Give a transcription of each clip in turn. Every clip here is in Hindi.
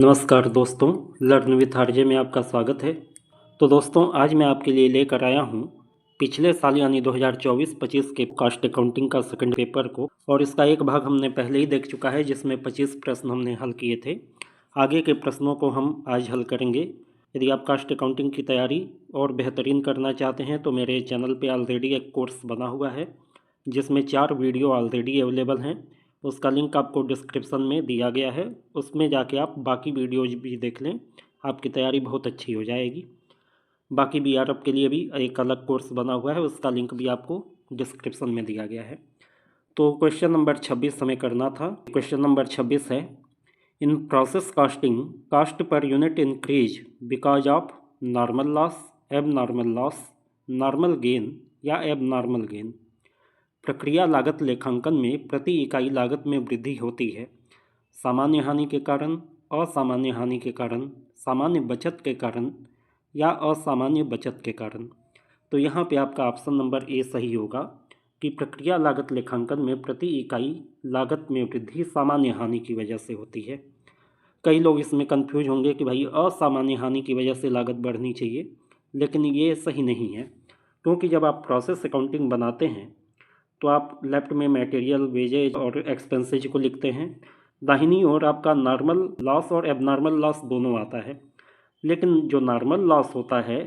नमस्कार दोस्तों, लर्न विथ आरजे में आपका स्वागत है। तो दोस्तों, आज मैं आपके लिए लेकर आया हूँ पिछले साल यानी 2024-25 के कास्ट अकाउंटिंग का सेकंड पेपर को, और इसका एक भाग हमने पहले ही देख चुका है जिसमें 25 प्रश्न हमने हल किए थे। आगे के प्रश्नों को हम आज हल करेंगे। यदि आप कास्ट अकाउंटिंग की तैयारी और बेहतरीन करना चाहते हैं तो मेरे चैनल पर ऑलरेडी एक कोर्स बना हुआ है जिसमें 4 वीडियो ऑलरेडी अवेलेबल हैं। उसका लिंक आपको डिस्क्रिप्शन में दिया गया है, उसमें जाके आप बाकी वीडियोज भी देख लें, आपकी तैयारी बहुत अच्छी हो जाएगी। बाकी बीआरएफ के लिए भी एक अलग कोर्स बना हुआ है, उसका लिंक भी आपको डिस्क्रिप्शन में दिया गया है। तो क्वेश्चन नंबर 26 हमें करना था। क्वेश्चन नंबर 26 है, in process casting cast per unit increase because of normal loss, एब नॉर्मल लॉस, नॉर्मल गेन या एब नॉर्मल गेन। प्रक्रिया लागत लेखांकन में प्रति इकाई लागत में वृद्धि होती है सामान्य हानि के कारण, असामान्य हानि के कारण, सामान्य बचत के कारण या असामान्य बचत के कारण। तो यहाँ पे आपका ऑप्शन नंबर ए सही होगा कि प्रक्रिया लागत लेखांकन में प्रति इकाई लागत में वृद्धि सामान्य हानि की वजह से होती है। कई लोग इसमें कंफ्यूज होंगे कि भाई असामान्य हानि की वजह से लागत बढ़नी चाहिए, लेकिन ये सही नहीं है, क्योंकि जब आप प्रोसेस अकाउंटिंग बनाते हैं तो आप लेफ्ट में मटेरियल, वेजेज और एक्सपेंसेज को लिखते हैं, दाहिनी ओर आपका नॉर्मल लॉस और एबनॉर्मल लॉस दोनों आता है। लेकिन जो नॉर्मल लॉस होता है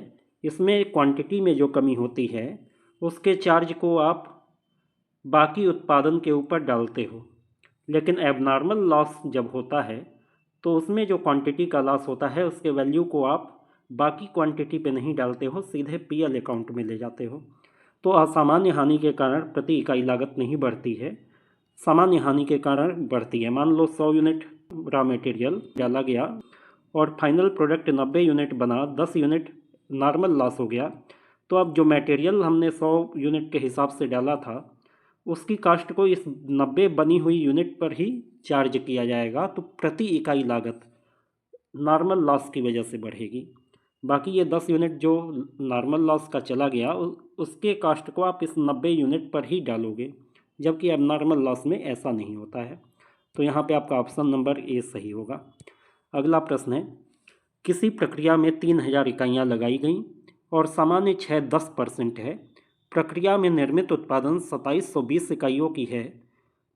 इसमें क्वांटिटी में जो कमी होती है उसके चार्ज को आप बाकी उत्पादन के ऊपर डालते हो, लेकिन एबनॉर्मल लॉस जब होता है तो उसमें जो क्वांटिटी का लॉस होता है उसके वैल्यू को आप बाकी क्वांटिटी पे नहीं डालते हो, सीधे पीएल अकाउंट में ले जाते हो। तो असामान्य हानि के कारण प्रति इकाई लागत नहीं बढ़ती है, सामान्य हानि के कारण बढ़ती है। मान लो 100 यूनिट रॉ मटेरियल डाला गया और फाइनल प्रोडक्ट 90 यूनिट बना, 10 यूनिट नॉर्मल लॉस हो गया, तो अब जो मटेरियल हमने 100 यूनिट के हिसाब से डाला था उसकी कास्ट को इस 90 बनी हुई यूनिट पर ही चार्ज किया जाएगा, तो प्रति इकाई लागत नॉर्मल लॉस की वजह से बढ़ेगी। बाकी ये 10 यूनिट जो नॉर्मल लॉस का चला गया उसके कास्ट को आप इस 90 यूनिट पर ही डालोगे, जबकि अब नॉर्मल लॉस में ऐसा नहीं होता है। तो यहाँ पे आपका ऑप्शन नंबर ए सही होगा। अगला प्रश्न है, किसी प्रक्रिया में 3000 इकाइयाँ लगाई गईं और सामान्य 6-10% है। प्रक्रिया में निर्मित उत्पादन 2720 इकाइयों की है,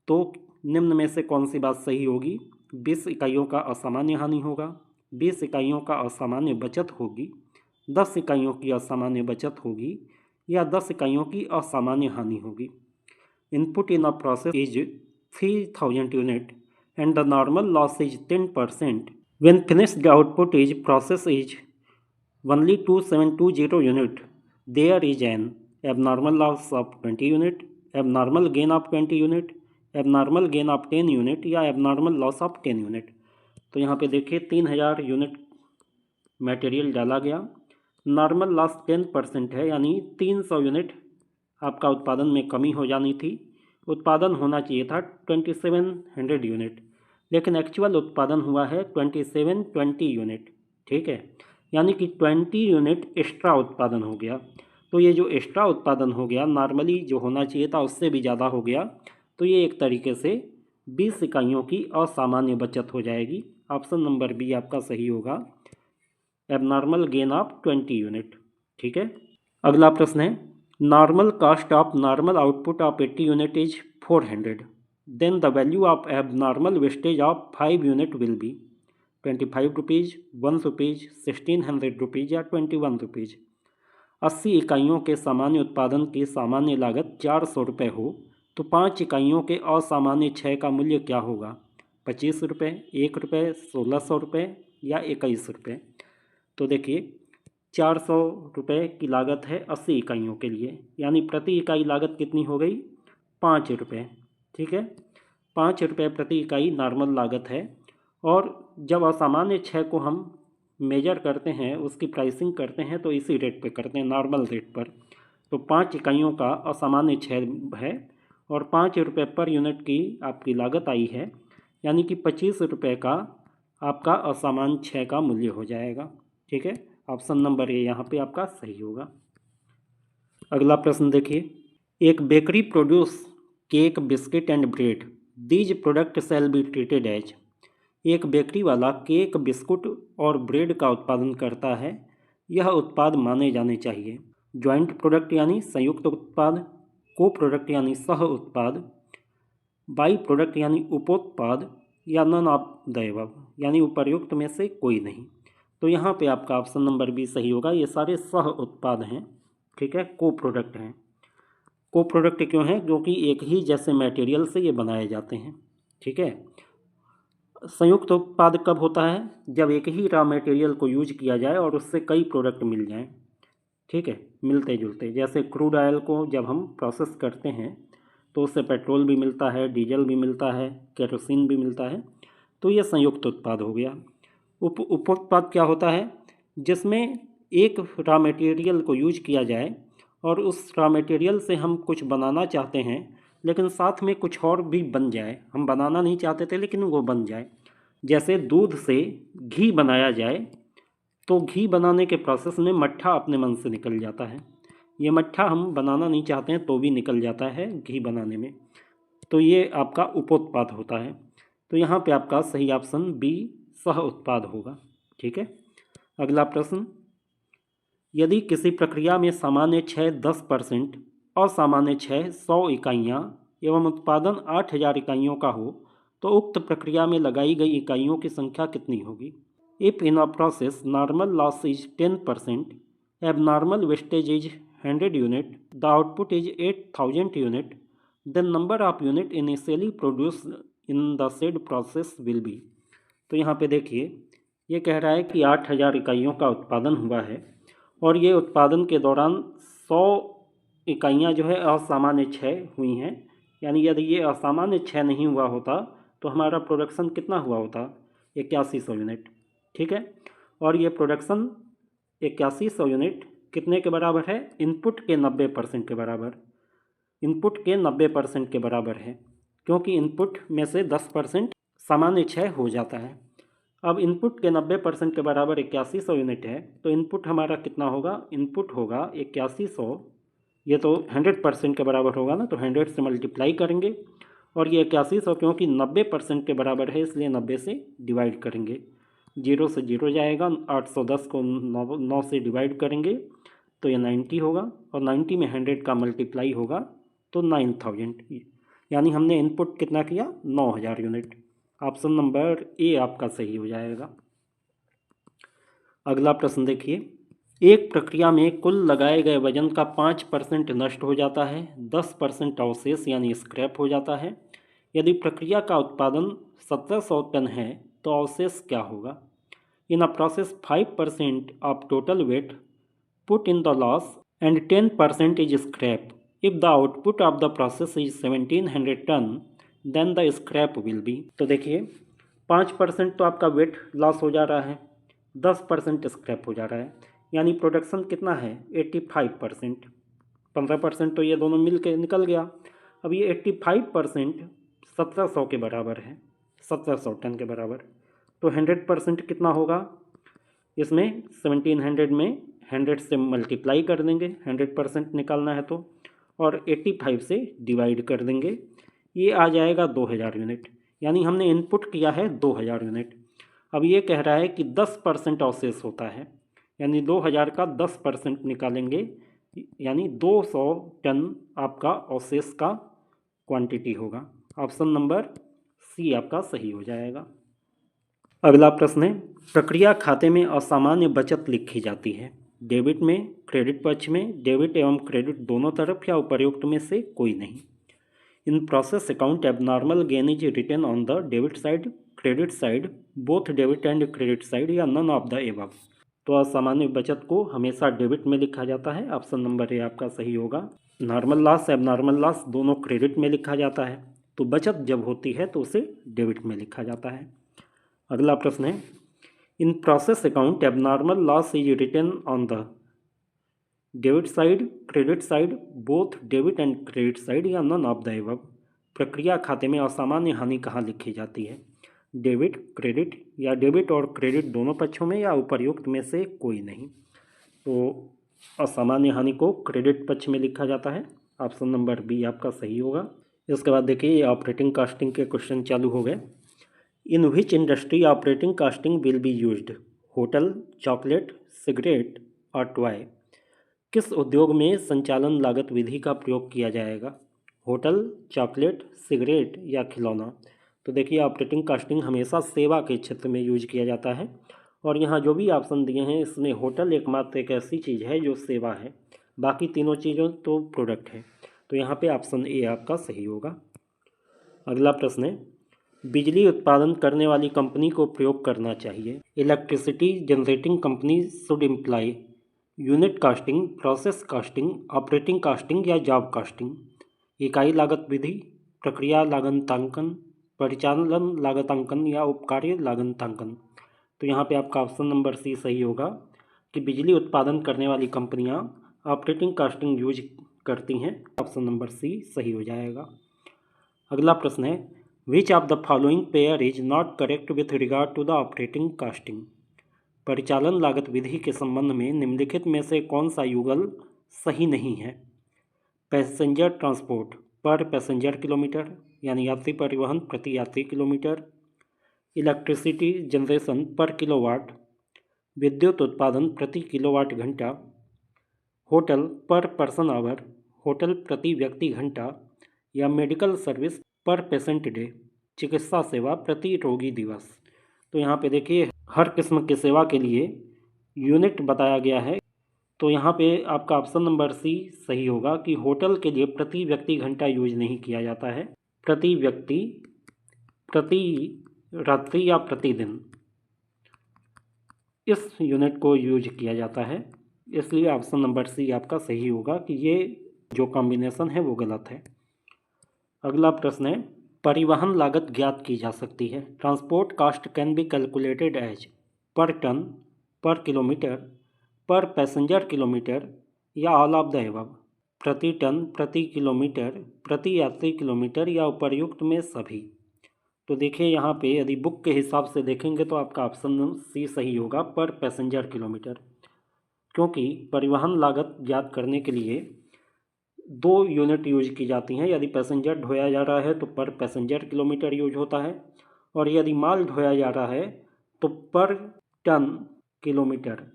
तो निम्न में से कौन सी बात सही होगी? 20 इकाइयों का असामान्य हानि होगा, 20 इकाइयों का असामान्य बचत होगी, 10 इकाइयों की असामान्य बचत होगी या 10 इकाइयों की असामान्य हानि होगी। Input in a process is 3000 unit and the normal loss is 10%। When finished output is process is only 2720 unit, there is an abnormal loss of 20 unit, abnormal gain of 20 unit, abnormal gain of 10 unit या abnormal loss of 10 यूनिट। तो यहाँ पे देखिए 3000 यूनिट मटेरियल डाला गया, नॉर्मल लॉस 10% है, यानी 300 यूनिट आपका उत्पादन में कमी हो जानी थी। उत्पादन होना चाहिए था 2700 यूनिट, लेकिन एक्चुअल उत्पादन हुआ है 2720 यूनिट। ठीक है, यानी कि 20 यूनिट एक्स्ट्रा उत्पादन हो गया। तो ये जो एक्स्ट्रा उत्पादन हो गया, नॉर्मली जो होना चाहिए था उससे भी ज़्यादा हो गया, तो ये एक तरीके से 20 इकाइयों की असामान्य बचत हो जाएगी। ऑप्शन नंबर बी आपका सही होगा, एबनॉर्मल गेन ऑफ 20 यूनिट। ठीक है, अगला प्रश्न है, normal cost of normal output of 80 unit is 400, then the value of abnormal wastage of 5 unit will be 25 rupees, 1 rupees, 1600 rupees या 21 रुपीज़। 80 इकाइयों के सामान्य उत्पादन की सामान्य लागत 400 रुपये हो तो 5 इकाइयों के असामान्य क्षय का मूल्य क्या होगा? 25 रुपये, 1 रुपये, 1600 रुपये या 21 रुपये। तो देखिए 400 रुपये की लागत है 80 इकाइयों के लिए, यानी प्रति इकाई लागत कितनी हो गई? 5 रुपये। ठीक है, 5 रुपये प्रति इकाई नॉर्मल लागत है, और जब असामान्य क्षय को हम मेजर करते हैं, उसकी प्राइसिंग करते हैं, तो इसी रेट पे करते हैं, नॉर्मल रेट पर। तो 5 इकाइयों का असामान्य क्षय है और 5 रुपये पर यूनिट की आपकी लागत आई है, यानी कि 25 रुपये का आपका असामान्य क्षय का मूल्य हो जाएगा। ठीक है, ऑप्शन नंबर ए यहाँ पे आपका सही होगा। अगला प्रश्न देखिए, एक bakery produce cake, biscuit and bread, these product shall be treated as एक बेकरी वाला केक, बिस्कुट और ब्रेड का उत्पादन करता है, यह उत्पाद माने जाने चाहिए। जॉइंट प्रोडक्ट यानी संयुक्त उत्पाद, को प्रोडक्ट यानी सह उत्पाद, बाई प्रोडक्ट यानी उपोत्पाद, या नन ऑफ द एबव यानी उपर्युक्त में से कोई नहीं। तो यहाँ पे आपका ऑप्शन नंबर बी सही होगा। ये सारे सह उत्पाद हैं, ठीक है, को प्रोडक्ट हैं। को प्रोडक्ट क्यों हैं? क्योंकि एक ही जैसे मटेरियल से ये बनाए जाते हैं, ठीक है। संयुक्त उत्पाद कब होता है? जब एक ही रॉ मटेरियल को यूज किया जाए और उससे कई प्रोडक्ट मिल जाएं, ठीक है, मिलते जुलते। जैसे क्रूड ऑयल को जब हम प्रोसेस करते हैं तो उससे पेट्रोल भी मिलता है, डीजल भी मिलता है, केरोसिन भी मिलता है, तो ये संयुक्त उत्पाद हो गया। उपोत्पाद क्या होता है? जिसमें एक रॉ मटेरियल को यूज किया जाए और उस रॉ मटेरियल से हम कुछ बनाना चाहते हैं, लेकिन साथ में कुछ और भी बन जाए। हम बनाना नहीं चाहते थे लेकिन वो बन जाए। जैसे दूध से घी बनाया जाए तो घी बनाने के प्रोसेस में मट्ठा अपने मन से निकल जाता है। ये मट्ठा हम बनाना नहीं चाहते हैं तो भी निकल जाता है घी बनाने में, तो ये आपका उपोत्पाद होता है। तो यहाँ पे आपका सही ऑप्शन बी सह उत्पाद होगा, ठीक है। अगला प्रश्न, यदि किसी प्रक्रिया में सामान्य क्षय 10%, असामान्य क्षय 100 इकाइयाँ एवं उत्पादन 8000 इकाइयों का हो तो उक्त प्रक्रिया में लगाई गई इकाइयों की संख्या कितनी होगी? If in a process normal loss is 10%, abnormal wastage is 100 unit, the output is 8000 unit, then number of unit initially produced in the said process will be. तो यहाँ पे देखिए, ये कह रहा है कि 8000 इकाइयों का उत्पादन हुआ है और ये उत्पादन के दौरान 100 इकाइयाँ जो है असामान्य क्षय हुई हैं। यानी यदि ये असामान्य क्षय नहीं हुआ होता तो हमारा प्रोडक्शन कितना हुआ होता? 8100 यूनिट, ठीक है। और ये प्रोडक्शन 8100 यूनिट कितने के बराबर है? इनपुट के 90% के बराबर। इनपुट के 90% के बराबर है, क्योंकि इनपुट में से 10% सामान्य क्षय हो जाता है। अब इनपुट के 90% के बराबर 8100 यूनिट है, तो इनपुट हमारा कितना होगा? इनपुट होगा 8100, ये तो 100% के बराबर होगा ना, तो 100 से मल्टीप्लाई करेंगे और ये 8100 क्योंकि 90% के बराबर है इसलिए 90 से डिवाइड करेंगे। 0 से 0 जाएगा, 810 को 9 से डिवाइड करेंगे तो ये 90 होगा और 90 में 100 का मल्टीप्लाई होगा तो 9000, यानी हमने इनपुट कितना किया? 9000 यूनिट। ऑप्शन नंबर ए आपका सही हो जाएगा। अगला प्रश्न देखिए, एक प्रक्रिया में कुल लगाए गए वजन का 5% नष्ट हो जाता है, 10% अवशेष यानी स्क्रैप हो जाता है। यदि प्रक्रिया का उत्पादन 1700 टन है तो अवशेष क्या होगा? In a process 5% of total weight put in the loss and 10% is scrap. If the output of the process is 1700 ton then the scrap will be. तो देखिए, 5% तो आपका वेट लॉस हो जा रहा है, 10% स्क्रैप हो जा रहा है, यानी प्रोडक्शन कितना है? 85%। 15% तो ये दोनों मिल के निकल गया। अब ये 85% 1700 के बराबर है, 1700 टन के बराबर। तो 100% कितना होगा? इसमें 1700 में 100 से मल्टीप्लाई कर देंगे, 100% निकालना है तो, और 85 से डिवाइड कर देंगे, ये आ जाएगा 2000 यूनिट। यानी हमने इनपुट किया है 2000 यूनिट। अब ये कह रहा है कि 10% अवशेष होता है, यानी 2000 का 10% निकालेंगे, यानी 200 टन आपका अवशेष का क्वांटिटी होगा। ऑप्शन नंबर सी आपका सही हो जाएगा। अगला प्रश्न है, प्रक्रिया खाते में असामान्य बचत लिखी जाती है, डेबिट में, क्रेडिट पक्ष में, डेबिट एवं क्रेडिट दोनों तरफ, या उपर्युक्त में से कोई नहीं। In process account abnormal gain is written on the debit side, credit side, both debit and credit side, या नन ऑफ द एबव। तो असामान्य बचत को हमेशा डेबिट में लिखा जाता है। ऑप्शन नंबर ए आपका सही होगा। नॉर्मल लॉस, एबनॉर्मल लॉस दोनों क्रेडिट में लिखा जाता है, तो बचत जब होती है तो उसे डेबिट में लिखा जाता है। अगला प्रश्न है, in process account abnormal loss is written on the debit side, credit side, both debit and credit side, या नन ऑफ द एबव। प्रक्रिया खाते में असामान्य हानि कहाँ लिखी जाती है? डेबिट, क्रेडिट, या डेबिट और क्रेडिट दोनों पक्षों में, या उपर्युक्त में से कोई नहीं। तो असामान्य हानि को क्रेडिट पक्ष में लिखा जाता है। ऑप्शन नंबर बी आपका सही होगा। इसके बाद देखिए, ये ऑपरेटिंग कास्टिंग के क्वेश्चन चालू हो गए। In which industry operating costing will be used? Hotel, chocolate, cigarette और टॉय। किस उद्योग में संचालन लागत विधि का प्रयोग किया जाएगा? होटल, चॉकलेट, सिगरेट या खिलौना? तो देखिए ऑपरेटिंग कास्टिंग हमेशा सेवा के क्षेत्र में यूज किया जाता है, और यहाँ जो भी ऑप्शन दिए हैं इसमें होटल एकमात्र एक ऐसी चीज़ है जो सेवा है, बाकी तीनों चीज़ों तो प्रोडक्ट है। तो यहाँ पे ऑप्शन ए आपका सही होगा। अगला प्रश्न है, बिजली उत्पादन करने वाली कंपनी को प्रयोग करना चाहिए। Electricity generating company should imply unit casting, process casting, operating casting या जॉब कास्टिंग। इकाई लागत विधि, प्रक्रिया लागतांकन, परिचालन लागतांकन या उपकार्य लागतांकन। तो यहाँ पे आपका ऑप्शन नंबर सी सही होगा कि बिजली उत्पादन करने वाली कंपनियाँ ऑपरेटिंग कास्टिंग यूज करती हैं। ऑप्शन नंबर सी सही हो जाएगा। अगला प्रश्न है, which of the following pair is not correct with regard to the operating costing? परिचालन लागत विधि के संबंध में निम्नलिखित में से कौन सा युगल सही नहीं है? पैसेंजर ट्रांसपोर्ट पर पैसेंजर किलोमीटर यानी यात्री परिवहन प्रति यात्री किलोमीटर, इलेक्ट्रिसिटी जनरेशन पर किलोवाट, विद्युत उत्पादन प्रति किलोवाट घंटा, होटल पर पर्सन आवर, होटल प्रति व्यक्ति घंटा, या मेडिकल सर्विस पर पेशेंट डे, चिकित्सा सेवा प्रति रोगी दिवस। तो यहाँ पे देखिए हर किस्म की सेवा के लिए यूनिट बताया गया है। तो यहाँ पे आपका ऑप्शन नंबर सी सही होगा कि होटल के लिए प्रति व्यक्ति घंटा यूज नहीं किया जाता है, प्रति व्यक्ति, प्रति रात्रि या प्रतिदिन इस यूनिट को यूज किया जाता है। इसलिए ऑप्शन नंबर सी आपका सही होगा कि ये जो कॉम्बिनेशन है वो गलत है। अगला प्रश्न है, परिवहन लागत ज्ञात की जा सकती है। Transport cost can be calculated as per ton, per kilometre, per passenger kilometre या ऑल ऑफ द एबव। प्रति टन, प्रति किलोमीटर, प्रति यात्री किलोमीटर या उपर्युक्त में सभी। तो देखिए यहाँ पे यदि बुक के हिसाब से देखेंगे तो आपका ऑप्शन सी सही होगा, पर पैसेंजर किलोमीटर, क्योंकि परिवहन लागत ज्ञात करने के लिए दो यूनिट यूज की जाती हैं। यदि पैसेंजर ढोया जा रहा है तो पर पैसेंजर किलोमीटर यूज होता है, और यदि माल ढोया जा रहा है तो पर टन किलोमीटर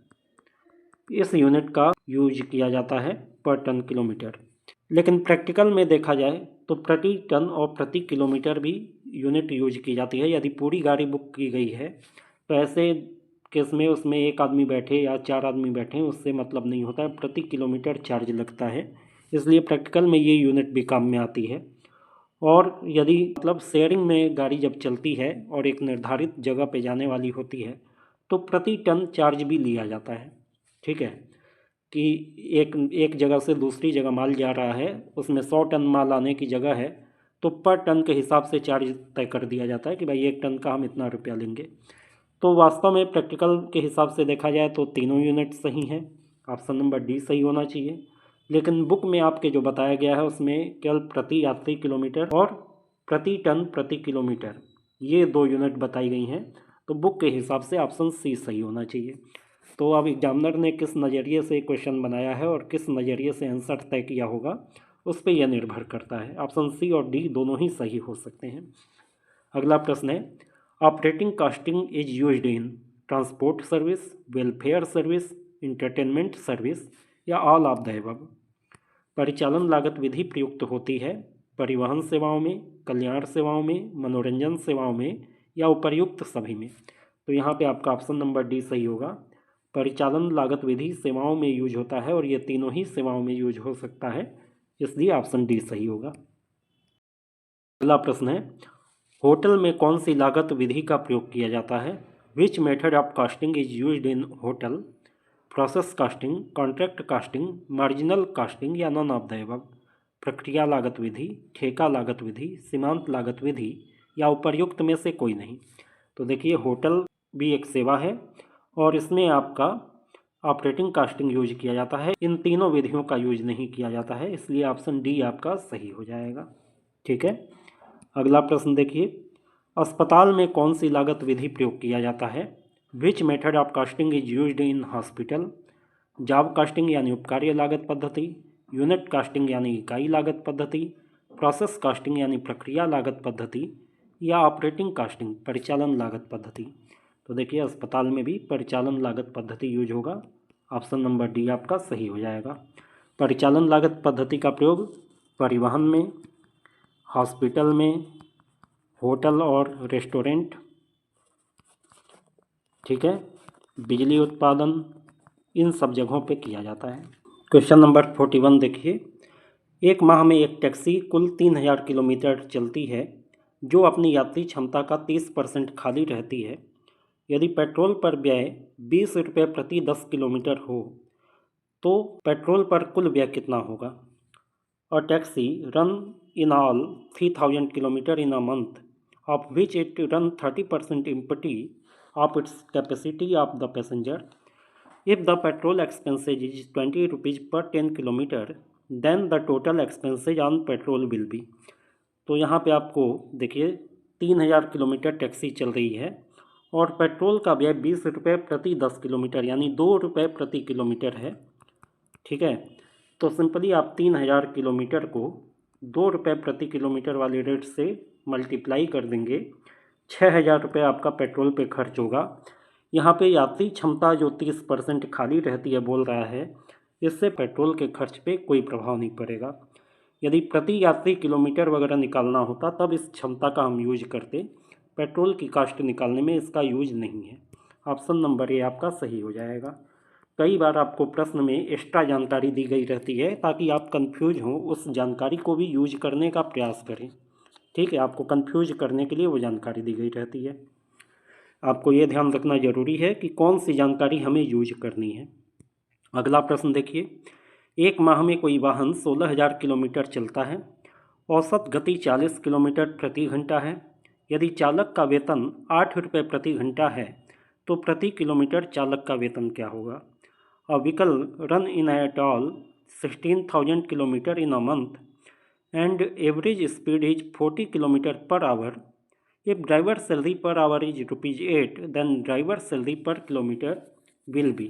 इस यूनिट का यूज किया जाता है, पर टन किलोमीटर। लेकिन प्रैक्टिकल में देखा जाए तो प्रति टन और प्रति किलोमीटर भी यूनिट यूज की जाती है। यदि पूरी गाड़ी बुक की गई है तो ऐसे केस में उसमें एक आदमी बैठे या चार आदमी बैठे उससे मतलब नहीं होता है, प्रति किलोमीटर चार्ज लगता है। इसलिए प्रैक्टिकल में ये यूनिट भी काम में आती है। और यदि मतलब शेयरिंग में गाड़ी जब चलती है और एक निर्धारित जगह पे जाने वाली होती है तो प्रति टन चार्ज भी लिया जाता है। ठीक है, कि एक जगह से दूसरी जगह माल जा रहा है, उसमें 100 टन माल आने की जगह है तो पर टन के हिसाब से चार्ज तय कर दिया जाता है कि भाई 1 टन का हम इतना रुपया लेंगे। तो वास्तव में प्रैक्टिकल के हिसाब से देखा जाए तो तीनों यूनिट सही हैं, ऑप्शन नंबर डी सही होना चाहिए। लेकिन बुक में आपके जो बताया गया है उसमें केवल प्रति यात्री किलोमीटर और प्रति टन प्रति किलोमीटर ये दो यूनिट बताई गई हैं, तो बुक के हिसाब से ऑप्शन सी सही होना चाहिए। तो अब एग्जामिनर ने किस नज़रिए से क्वेश्चन बनाया है और किस नज़रिए से आंसर तय किया होगा उस पर यह निर्भर करता है। ऑप्शन सी और डी दोनों ही सही हो सकते हैं। अगला प्रश्न है, operating casting is used in transport service, welfare service, entertainment service या ऑल ऑफ द एबव। परिचालन लागत विधि प्रयुक्त होती है परिवहन सेवाओं में, कल्याण सेवाओं में, मनोरंजन सेवाओं में या उपर्युक्त सभी में। तो यहाँ पे आपका ऑप्शन नंबर डी सही होगा। परिचालन लागत विधि सेवाओं में यूज होता है और ये तीनों ही सेवाओं में यूज हो सकता है, इसलिए ऑप्शन डी सही होगा। अगला प्रश्न है, होटल में कौन सी लागत विधि का प्रयोग किया जाता है? Which method of casting is used in hotel? Process casting, contract casting, marginal casting या नन ऑफ द एबव। प्रक्रिया लागत विधि, ठेका लागत विधि, सीमांत लागत विधि या उपर्युक्त में से कोई नहीं। तो देखिए होटल भी एक सेवा है और इसमें आपका ऑपरेटिंग कास्टिंग यूज किया जाता है, इन तीनों विधियों का यूज नहीं किया जाता है, इसलिए ऑप्शन डी आपका सही हो जाएगा। ठीक है, अगला प्रश्न देखिए, अस्पताल में कौन सी लागत विधि प्रयोग किया जाता है? Which method of casting is used in hospital? Job casting यानी उपकार्य लागत पद्धति, यूनिट कास्टिंग यानी इकाई लागत पद्धति, प्रोसेस कास्टिंग यानी प्रक्रिया लागत पद्धति या ऑपरेटिंग कॉस्टिंग परिचालन लागत पद्धति। तो देखिए अस्पताल में भी परिचालन लागत पद्धति यूज होगा। ऑप्शन नंबर डी आपका सही हो जाएगा। परिचालन लागत पद्धति का प्रयोग परिवहन में, हॉस्पिटल में, होटल और रेस्टोरेंट, ठीक है, बिजली उत्पादन, इन सब जगहों पे किया जाता है। क्वेश्चन नंबर 41 देखिए, एक माह में एक टैक्सी कुल 3000 किलोमीटर चलती है जो अपनी यात्री क्षमता का 30% खाली रहती है। यदि पेट्रोल पर व्यय 20 रुपये प्रति 10 किलोमीटर हो तो पेट्रोल पर कुल व्यय कितना होगा। और taxi run in all 3000 kilometre in a month of which it run 30% empty of its capacity of the passenger. If the petrol expenses is 20 rupees per 10 kilometer, then the total expenses on petrol will be। तो यहाँ पे आपको देखिए 3000 किलोमीटर टैक्सी चल रही है और पेट्रोल का व्यय 20 रुपये प्रति 10 किलोमीटर यानी 2 रुपये प्रति किलोमीटर है, ठीक है। तो सिंपली आप 3000 किलोमीटर को 2 रुपये प्रति किलोमीटर वाले रेट से मल्टीप्लाई कर देंगे, 6000 रुपये आपका पेट्रोल पे खर्च होगा। यहाँ पे यात्री क्षमता जो 30% खाली रहती है बोल रहा है, इससे पेट्रोल के खर्च पे कोई प्रभाव नहीं पड़ेगा। यदि प्रति यात्री किलोमीटर वगैरह निकालना होता तब इस क्षमता का हम यूज करते, पेट्रोल की कास्ट निकालने में इसका यूज नहीं है। ऑप्शन नंबर ए आपका सही हो जाएगा। कई बार आपको प्रश्न में एक्स्ट्रा जानकारी दी गई रहती है ताकि आप कंफ्यूज हों, उस जानकारी को भी यूज करने का प्रयास करें, ठीक है। आपको कंफ्यूज करने के लिए वो जानकारी दी गई रहती है। आपको ये ध्यान रखना जरूरी है कि कौन सी जानकारी हमें यूज करनी है। अगला प्रश्न देखिए, एक माह में कोई वाहन 16000 किलोमीटर चलता है, औसत गति 40 किलोमीटर प्रति घंटा है। यदि चालक का वेतन 8 रुपये प्रति घंटा है तो प्रति किलोमीटर चालक का वेतन क्या होगा। A vehicle run in at all 16,000 kilometre in a month and average speed is 40 km per hour. If driver salary per hour is ₹8, then driver salary per kilometer will be।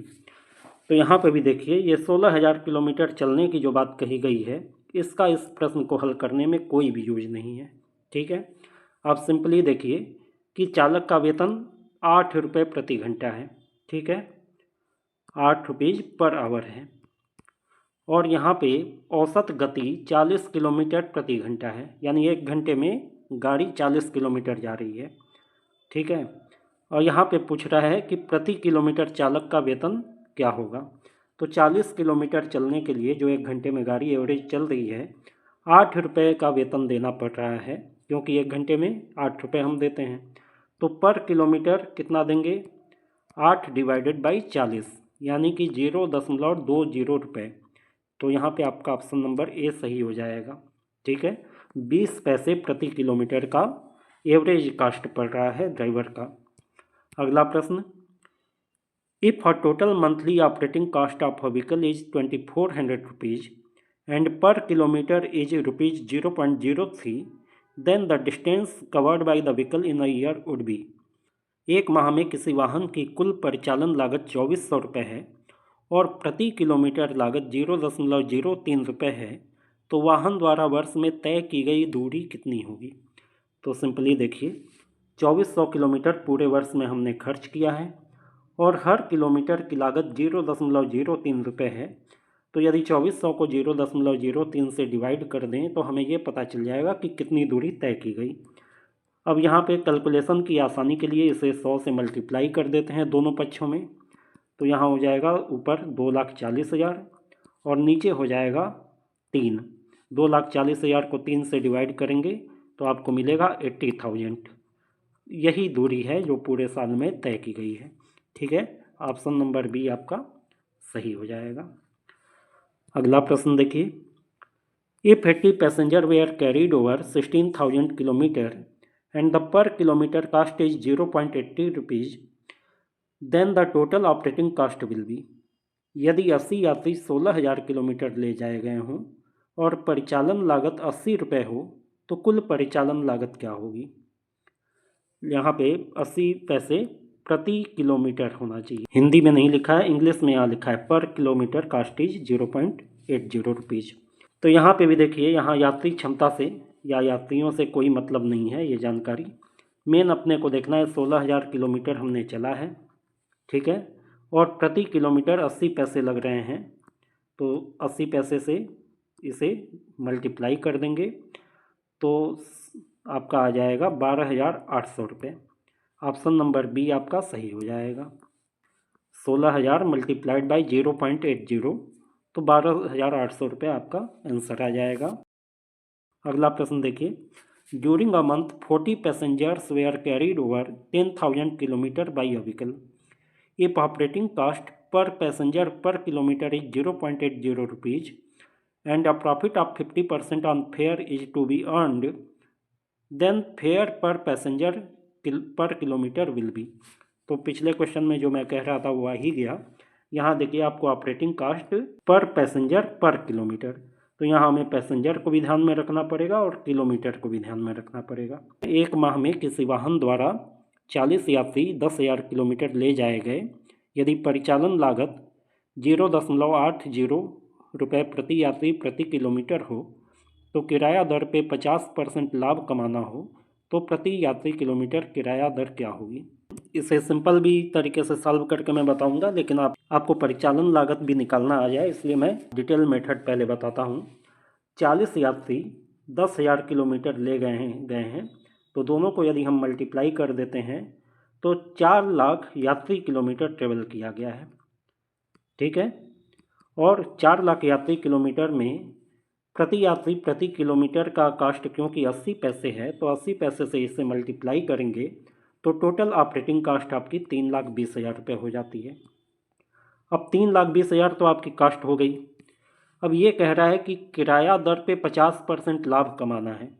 तो यहाँ पे भी देखिए ये 16000 किलोमीटर चलने की जो बात कही गई है, इसका इस प्रश्न को हल करने में कोई भी यूज नहीं है, ठीक है। आप सिंपली देखिए कि चालक का वेतन 8 रुपये प्रति घंटा है, ठीक है, 8 रुपीज़ पर आवर है और यहाँ पे औसत गति 40 किलोमीटर प्रति घंटा है, यानी 1 घंटे में गाड़ी 40 किलोमीटर जा रही है, ठीक है। और यहाँ पे पूछ रहा है कि प्रति किलोमीटर चालक का वेतन क्या होगा। तो 40 किलोमीटर चलने के लिए जो 1 घंटे में गाड़ी एवरेज चल रही है, 8 रुपये का वेतन देना पड़ रहा है, क्योंकि 1 घंटे में 8 रुपये हम देते हैं। तो पर किलोमीटर कितना देंगे, 8 डिवाइडेड बाई 40 यानी कि 0.20 रुपये। तो यहाँ पे आपका ऑप्शन नंबर ए सही हो जाएगा, ठीक है। 20 पैसे प्रति किलोमीटर का एवरेज कास्ट पड़ रहा है ड्राइवर का। अगला प्रश्न, if a total monthly operating cost of a vehicle is 2400 rupees and per kilometre is ₹0.03, then the distance covered by the vehicle in a year would be. एक माह में किसी वाहन की कुल परिचालन लागत 2400 रुपये है और प्रति किलोमीटर लागत 0.03 रुपये है, तो वाहन द्वारा वर्ष में तय की गई दूरी कितनी होगी। तो सिंपली देखिए 2400 किलोमीटर पूरे वर्ष में हमने खर्च किया है और हर किलोमीटर की लागत 0.03 रुपये है। तो यदि 2400 को 0.03 से डिवाइड कर दें तो हमें ये पता चल जाएगा कि कितनी दूरी तय की गई। अब यहाँ पे कैलकुलेशन की आसानी के लिए इसे 100 से मल्टीप्लाई कर देते हैं दोनों पक्षों में। तो यहाँ हो जाएगा ऊपर 2,40,000 और नीचे हो जाएगा 3। 2,40,000 को 3 से डिवाइड करेंगे तो आपको मिलेगा 80,000। यही दूरी है जो पूरे साल में तय की गई है, ठीक है। ऑप्शन नंबर बी आपका सही हो जाएगा। अगला प्रश्न देखिए, if 80 passenger were carried over 16,000 kilometre and the per kilometre cost is 0.80 rupees, then the total operating cost will be. यदि 80 यात्री 16000 किलोमीटर ले जाए गए हों और परिचालन लागत 80 रुपये हो तो कुल परिचालन लागत क्या होगी। यहाँ पे 80 पैसे प्रति किलोमीटर होना चाहिए, हिंदी में नहीं लिखा है, इंग्लिश में यहाँ लिखा है पर किलोमीटर कास्ट इज 0.80 रुपीज़। तो यहाँ पे भी देखिए, यहाँ यात्री क्षमता से या यात्रियों से कोई मतलब नहीं है ये जानकारी, मेन अपने को देखना है 16,000 किलोमीटर हमने चला है, ठीक है, और प्रति किलोमीटर 80 पैसे लग रहे हैं, तो 80 पैसे से इसे मल्टीप्लाई कर देंगे तो आपका आ जाएगा 12,800 रुपये। ऑप्शन नंबर बी आपका सही हो जाएगा। 16,000 मल्टीप्लाइड बाई 0.80 तो 12,800 रुपये आपका आंसर आ जाएगा। अगला प्रश्न देखिए, during a month 40 passengers were carried over 10,000 kilometre by a vehicle. If operating cost per passenger per kilometre is 0.80 rupees and a profit of 50% on fare is to be earned, then fare per passenger पर किलोमीटर विल बी। तो पिछले क्वेश्चन में जो मैं कह रहा था वो आ ही गया। यहाँ देखिए आपको operating cost per passenger per kilometre, तो यहाँ हमें पैसेंजर को भी ध्यान में रखना पड़ेगा और किलोमीटर को भी ध्यान में रखना पड़ेगा। एक माह में किसी वाहन द्वारा 40 यात्री 10,000 किलोमीटर ले जाए गए। यदि परिचालन लागत 0.80 रुपये प्रति यात्री प्रति किलोमीटर हो तो किराया दर पे 50% लाभ कमाना हो तो प्रति यात्री किलोमीटर किराया दर क्या होगी। इसे सिंपल भी तरीके से सॉल्व करके मैं बताऊंगा, लेकिन आपको परिचालन लागत भी निकालना आ जाए इसलिए मैं डिटेल मेथड पहले बताता हूं। 40 यात्री 10,000 किलोमीटर ले गए हैं तो दोनों को यदि हम मल्टीप्लाई कर देते हैं तो 4 लाख यात्री किलोमीटर ट्रेवल किया गया है, ठीक है, और 4 लाख यात्री किलोमीटर में प्रति यात्री प्रति किलोमीटर का कास्ट क्योंकि 80 पैसे है तो 80 पैसे से इसे मल्टीप्लाई करेंगे तो टोटल ऑपरेटिंग कास्ट आपकी 3,20,000 रुपये हो जाती है। अब 3,20,000 तो आपकी कास्ट हो गई। अब ये कह रहा है कि किराया दर पे 50% लाभ कमाना है।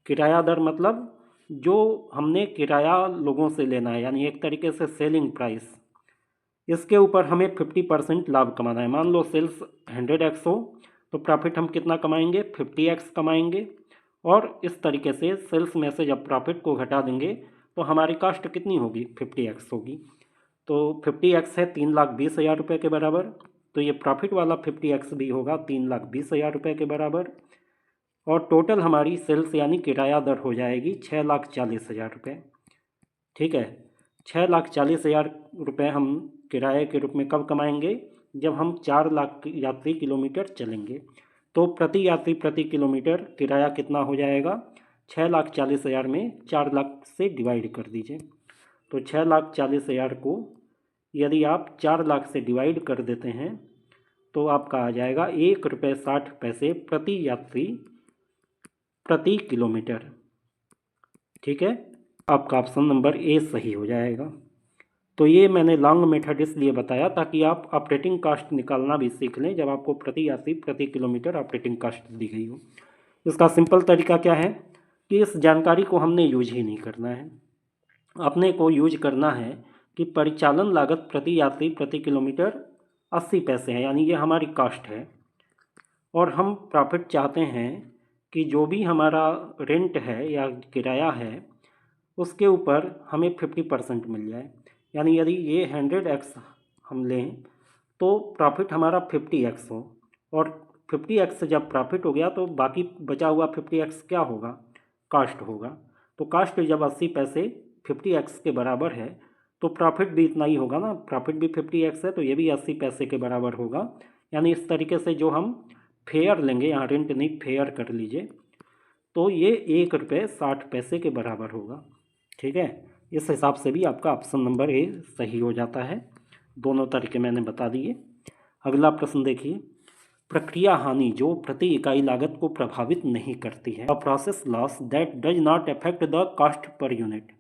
किराया दर मतलब जो हमने किराया लोगों से लेना है, यानी एक तरीके से सेलिंग प्राइस, इसके ऊपर हमें 50% लाभ कमाना है। मान लो सेल्स 100x हो तो प्रॉफिट हम कितना कमाएंगे, 50x कमाएंगे, और इस तरीके से सेल्स में से जब प्रॉफिट को घटा देंगे तो हमारी कास्ट कितनी होगी, 50x होगी। तो 50x है 3,20,000 रुपये के बराबर, तो ये प्रॉफिट वाला 50x भी होगा 3,20,000 रुपये के बराबर, और टोटल हमारी सेल्स यानी किराया दर हो जाएगी 6,40,000 रुपये, ठीक है। 6,40,000 रुपये हम किराए के रूप में कब कमाएंगे, जब हम 4 लाख यात्री किलोमीटर चलेंगे। तो प्रति यात्री प्रति किलोमीटर किराया कितना हो जाएगा, 6,40,000 में 4 लाख से डिवाइड कर दीजिए। तो 6,40,000 को यदि आप 4 लाख से डिवाइड कर देते हैं तो आपका आ जाएगा 1 रुपये 60 पैसे प्रति यात्री प्रति किलोमीटर, ठीक है। आपका ऑप्शन नंबर ए सही हो जाएगा। तो ये मैंने लॉन्ग मेथड इसलिए बताया ताकि आप ऑपरेटिंग कास्ट निकालना भी सीख लें जब आपको प्रति यात्री प्रति किलोमीटर ऑपरेटिंग कास्ट दी गई हो। इसका सिंपल तरीका क्या है कि इस जानकारी को हमने यूज ही नहीं करना है। अपने को यूज करना है कि परिचालन लागत प्रति यात्री प्रति किलोमीटर 80 पैसे है, यानी ये हमारी कास्ट है, और हम प्रॉफिट चाहते हैं कि जो भी हमारा रेंट है या किराया है उसके ऊपर हमें 50% मिल जाए। यानी यदि ये 100x हम लें तो प्रॉफिट हमारा 50x हो, और 50x से जब प्रॉफिट हो गया तो बाकी बचा हुआ 50x क्या होगा, कास्ट होगा। तो कास्ट जब 80 पैसे 50x के बराबर है तो प्रॉफिट भी इतना ही होगा ना, प्रॉफिट भी 50x है तो ये भी 80 पैसे के बराबर होगा। यानी इस तरीके से जो हम फेयर लेंगे, यहाँ रेंट नहीं फेयर कर लीजिए, तो ये 1 रुपये 60 पैसे के बराबर होगा, ठीक है। इस हिसाब से भी आपका ऑप्शन नंबर ए सही हो जाता है। दोनों तरीके मैंने बता दिए। अगला प्रश्न देखिए, प्रक्रिया हानि जो प्रति इकाई लागत को प्रभावित नहीं करती है। A process loss that does not affect the cost per unit.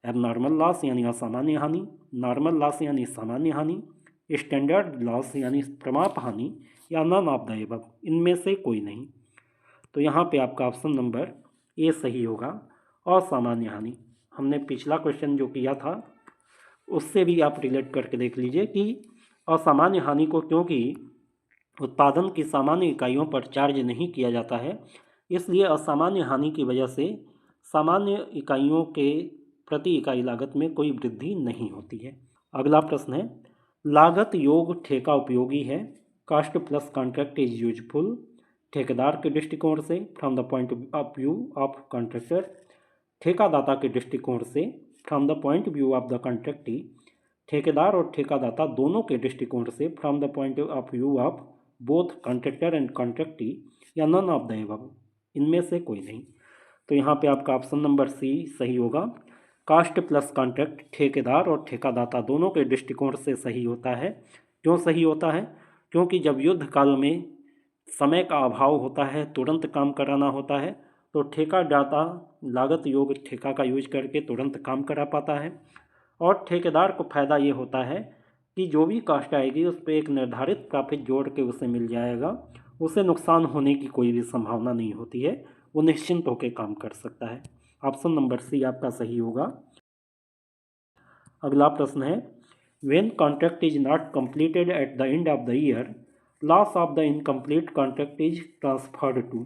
Abnormal loss यानी असामान्य हानि, नॉर्मल लॉस यानी सामान्य हानि, स्टैंडर्ड लॉस यानी प्रमाप हानि, या नन ऑफ द एबव, इनमें से कोई नहीं। तो यहाँ पे आपका ऑप्शन नंबर ए सही होगा, असामान्य हानि। हमने पिछला क्वेश्चन जो किया था उससे भी आप रिलेट करके देख लीजिए कि असामान्य हानि को क्योंकि उत्पादन की सामान्य इकाइयों पर चार्ज नहीं किया जाता है, इसलिए असामान्य हानि की वजह से सामान्य इकाइयों के प्रति इकाई लागत में कोई वृद्धि नहीं होती है। अगला प्रश्न है, लागत योग ठेका उपयोगी है। Cost plus contract is useful ठेकेदार के दृष्टिकोण से, from the point of view of contractor. ठेकादाता के दृष्टिकोण से from the point view of the contractee, ठेकेदार और ठेकादाता दोनों के दृष्टिकोण से from the point of view of both contractor and contractee, या नन ऑफ द एबव, इनमें से कोई नहीं। तो यहाँ पे आपका ऑप्शन नंबर सी सही होगा। कास्ट प्लस कॉन्ट्रैक्ट ठेकेदार और ठेकादाता दोनों के दृष्टिकोण से सही होता है। क्यों सही होता है? क्योंकि जब युद्ध काल में समय का अभाव होता है, तुरंत काम कराना होता है, तो ठेकादाता लागत योग ठेका का यूज करके तुरंत काम करा पाता है। और ठेकेदार को फ़ायदा ये होता है कि जो भी कास्ट आएगी उस पर एक निर्धारित प्रॉफिट जोड़ के उसे मिल जाएगा, उसे नुकसान होने की कोई भी संभावना नहीं होती है, वो निश्चिंत होकर काम कर सकता है। ऑप्शन नंबर सी आपका सही होगा। अगला प्रश्न है, when contract is not completed at the end of the year, loss of the incomplete contract is transferred to.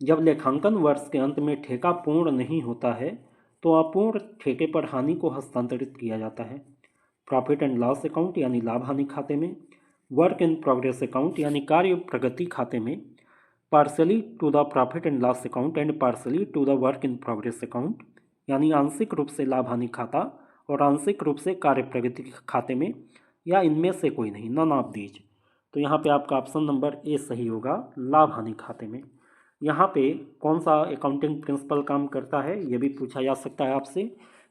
जब लेखांकन वर्ष के अंत में ठेका पूर्ण नहीं होता है तो अपूर्ण ठेके पर हानि को हस्तांतरित किया जाता है प्रॉफिट एंड लॉस अकाउंट यानी लाभ हानि खाते में, वर्क इन प्रोग्रेस अकाउंट यानी कार्य प्रगति खाते में, partly to the profit and loss account and partly to the work in progress account, यानी आंशिक रूप से लाभ हानि खाता और आंशिक रूप से कार्य प्रगति खाते में, या इनमें से कोई नहीं, नन ऑफ दीज। तो यहाँ पे आपका ऑप्शन नंबर ए सही होगा, लाभ हानि खाते में। यहाँ पे कौन सा अकाउंटिंग प्रिंसिपल काम करता है ये भी पूछा जा सकता है आपसे।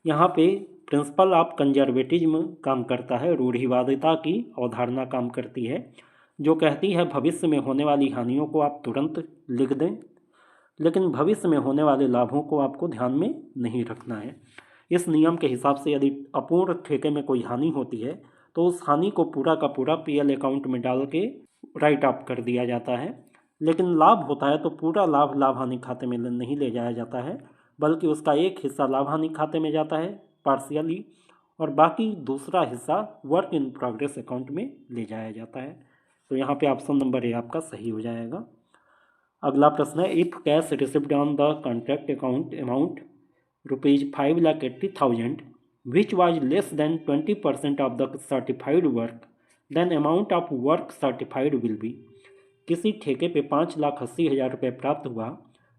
यहाँ पे प्रिंसिपल ऑफ कंजर्वेटिज्म काम करता है, रूढ़िवादिता की अवधारणा काम करती है, जो कहती है भविष्य में होने वाली हानियों को आप तुरंत लिख दें, लेकिन भविष्य में होने वाले लाभों को आपको ध्यान में नहीं रखना है। इस नियम के हिसाब से यदि अपूर्ण ठेके में कोई हानि होती है तो उस हानि को पूरा का पूरा पीएल अकाउंट में डाल के राइट ऑफ कर दिया जाता है, लेकिन लाभ होता है तो पूरा लाभ लाभ हानि खाते में नहीं ले जाया जाता है, बल्कि उसका एक हिस्सा लाभ हानि खाते में जाता है पार्शियली, और बाकी दूसरा हिस्सा वर्क इन प्रोग्रेस अकाउंट में ले जाया जाता है। तो यहाँ पे ऑप्शन नंबर ए आपका सही हो जाएगा। अगला प्रश्न है, if cash received on the contract account amount ₹5,80,000 which was less than 20% of the certified work, then amount of work certified will be. किसी ठेके पे 5,80,000 रुपये प्राप्त हुआ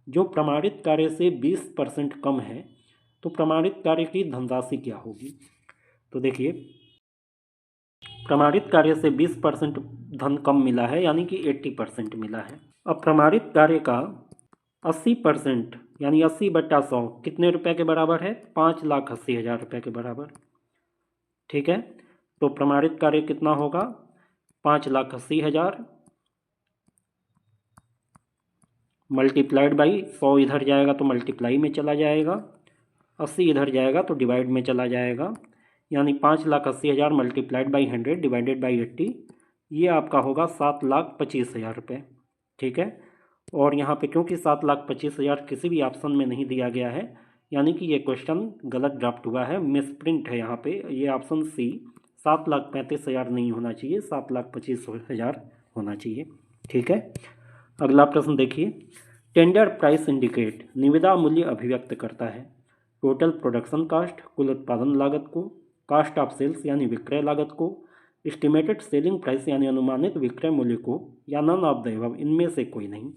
जो प्रमाणित कार्य से 20% कम है, तो प्रमाणित कार्य की धनराशि क्या होगी? तो देखिए, प्रमाणित कार्य से 20% धन कम मिला है, यानी कि 80% मिला है। अब प्रमाणित कार्य का 80% यानी 80/100 कितने रुपए के बराबर है? 5,80,000 रुपये के बराबर। ठीक है, तो प्रमाणित कार्य कितना होगा? 5,80,000 मल्टीप्लाइड बाई 100 इधर जाएगा तो मल्टीप्लाई में चला जाएगा, 80 इधर जाएगा तो डिवाइड में चला जाएगा, यानी 5,80,000 मल्टीप्लाइड बाई 100 डिवाइडेड बाई 80, ये आपका होगा 7,25,000 रुपये। ठीक है, और यहाँ पे क्योंकि 7,25,000 किसी भी ऑप्शन में नहीं दिया गया है, यानी कि ये क्वेश्चन गलत ड्राफ्ट हुआ है, मिसप्रिंट है। यहाँ पे ये ऑप्शन सी 7,35,000 नहीं होना चाहिए, 7,25,000 होना चाहिए। ठीक है, अगला प्रश्न देखिए, टेंडर प्राइस इंडिकेट निविदा मूल्य अभिव्यक्त करता है टोटल प्रोडक्शन कास्ट कुल उत्पादन लागत को, कास्ट ऑफ सेल्स यानी विक्रय लागत को, एस्टिमेटेड सेलिंग प्राइस यानी अनुमानित विक्रय मूल्य को, या नन ऑफ द अबव, इनमें से कोई नहीं।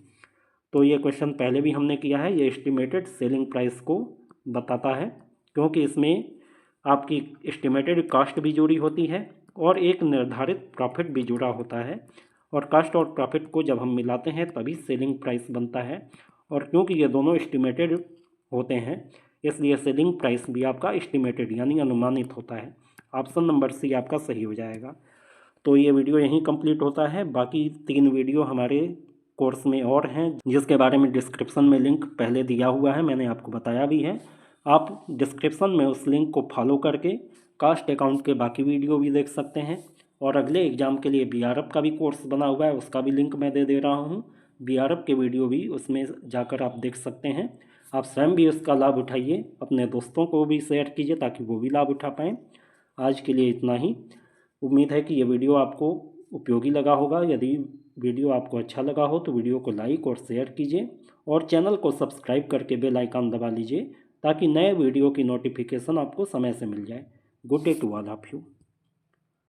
तो ये क्वेश्चन पहले भी हमने किया है, ये एस्टिमेटेड सेलिंग प्राइस को बताता है, क्योंकि इसमें आपकी एस्टिमेटेड कास्ट भी जुड़ी होती है और एक निर्धारित प्रॉफिट भी जुड़ा होता है, और कास्ट और प्रॉफिट को जब हम मिलाते हैं तभी सेलिंग प्राइस बनता है, और क्योंकि ये दोनों एस्टिमेटेड होते हैं इसलिए सेलिंग प्राइस भी आपका एस्टिमेटेड यानी अनुमानित होता है। ऑप्शन नंबर सी आपका सही हो जाएगा। तो ये वीडियो यहीं कंप्लीट होता है, बाकी 3 वीडियो हमारे कोर्स में और हैं, जिसके बारे में डिस्क्रिप्शन में लिंक पहले दिया हुआ है, मैंने आपको बताया भी है। आप डिस्क्रिप्शन में उस लिंक को फॉलो करके कास्ट अकाउंट के बाकी वीडियो भी देख सकते हैं, और अगले एग्ज़ाम के लिए बीआरएफ का भी कोर्स बना हुआ है, उसका भी लिंक मैं दे रहा हूँ। बीआरएफ के वीडियो भी उसमें जाकर आप देख सकते हैं। आप स्वयं भी उसका लाभ उठाइए, अपने दोस्तों को भी शेयर कीजिए ताकि वो भी लाभ उठा पाएँ। आज के लिए इतना ही। उम्मीद है कि ये वीडियो आपको उपयोगी लगा होगा। यदि वीडियो आपको अच्छा लगा हो तो वीडियो को लाइक और शेयर कीजिए, और चैनल को सब्सक्राइब करके बेल आइकन दबा लीजिए ताकि नए वीडियो की नोटिफिकेशन आपको समय से मिल जाए। Good day to all of you.